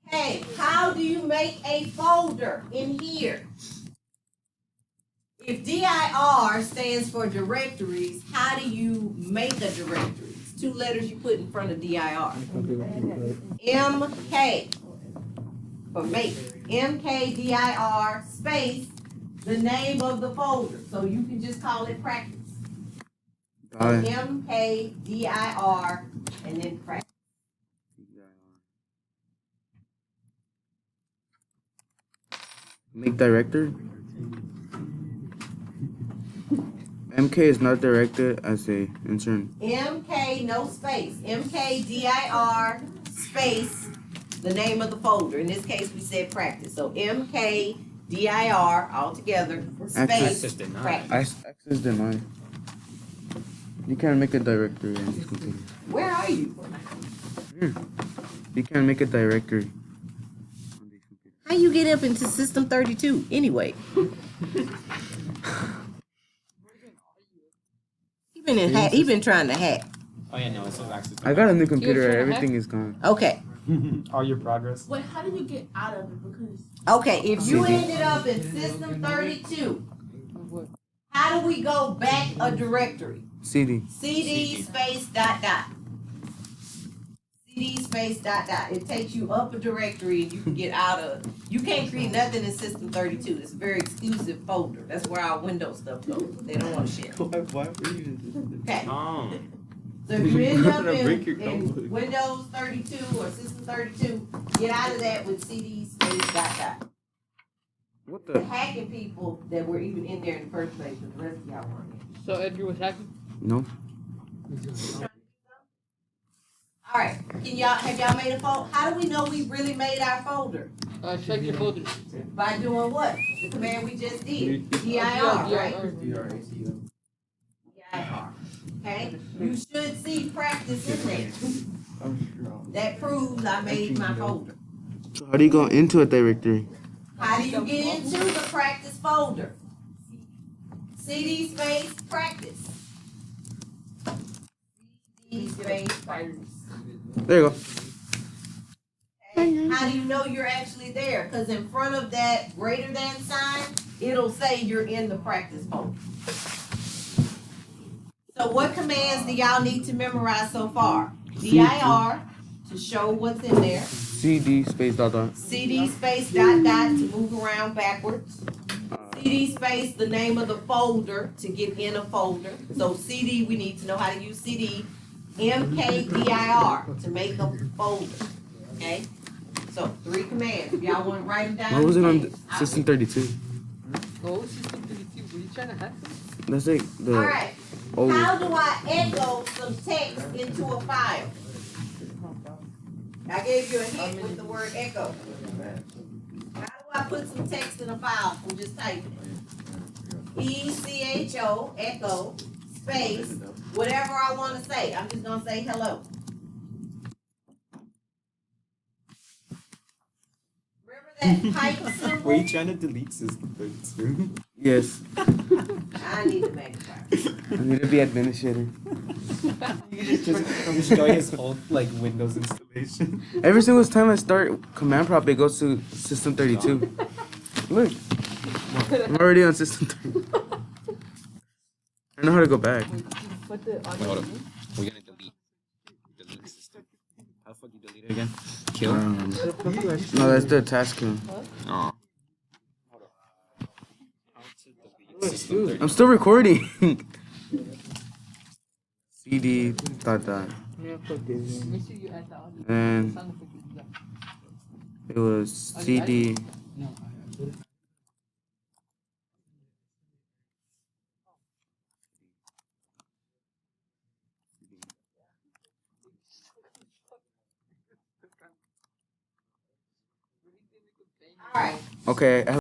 Hey, how do you make a folder in here? If DIR stands for directories, how do you make a directory? It's two letters you put in front of DIR. MK for make. MKDIR space the name of the folder. So you can just call it practice. So MKDIR and then practice. Make director. MK is not directed as a intern. MK, no space. MKDIR space the name of the folder. In this case, we said practice. So MKDIR all together space practice. Access denied. You can't make a directory on this computer. Where are you? Here. You can't make a directory. How you get up into System 32 anyway? He been trying to hack. Oh yeah, no, it says access. I got a new computer. Everything is gone. Okay. All your progress. Wait, how did you get out of it? Because Okay, if you ended up in System 32, how do we go back a directory? CD. CD space dot dot. CD space dot dot. It takes you up a directory and you can get out of. You can't create nothing in System 32. It's a very exclusive folder. That's where our Windows stuff goes. They don't want to share. Why were you? Okay. Oh. So if you end up in Windows 32 or System 32, get out of that with CD space dot dot. What The the? hacking people that were even in there in the first place, but the rest of y'all weren't. so Edgar was hacking. No. All right, have y'all made a folder? How do we know we really made our folder? Check your folder. By doing what? The command we just did. DIR, right? DIR. Okay? You should see practice in there. That proves I made my folder. So how do you go into a directory? How do you get into the practice folder? CD space practice. CD space practice. There you go. Okay. How do you know you're actually there? Because in front of that greater than sign, it'll say you're in the practice folder. So what commands do y'all need to memorize so far? DIR to show what's in there. CD space dot dot. CD space dot dot to move around backwards. CD space the name of the folder to get in a folder. So CD, we need to know how to use CD. MKDIR to make a folder. Okay? So 3 commands. If y'all want to write them down. What was it on System 32? Oh, System 32. Were you trying to hack them? That's like the. All right. old. How do I echo some text into a file? I gave you a hint with the word echo. How do I put some text in a file from just typing it? ECHO, echo, space, whatever I want to say. I'm just going to say hello. Remember that pipe symbol? Were you trying to delete System 32? Yes. I need to make sure. I need to be administrator. Just destroy his whole like Windows installation. Every single time I start command prompt, it goes to System 32. Look. I'm already on System 32. I know how to go back. Put the on Hold up. We're gonna delete System. How the fuck you delete it again? Kill? No, that's the task kill. Oh. I'm still recording. CD dot dot. Make sure you add the audio. And Sound effect is that. it was CD. All right. Okay.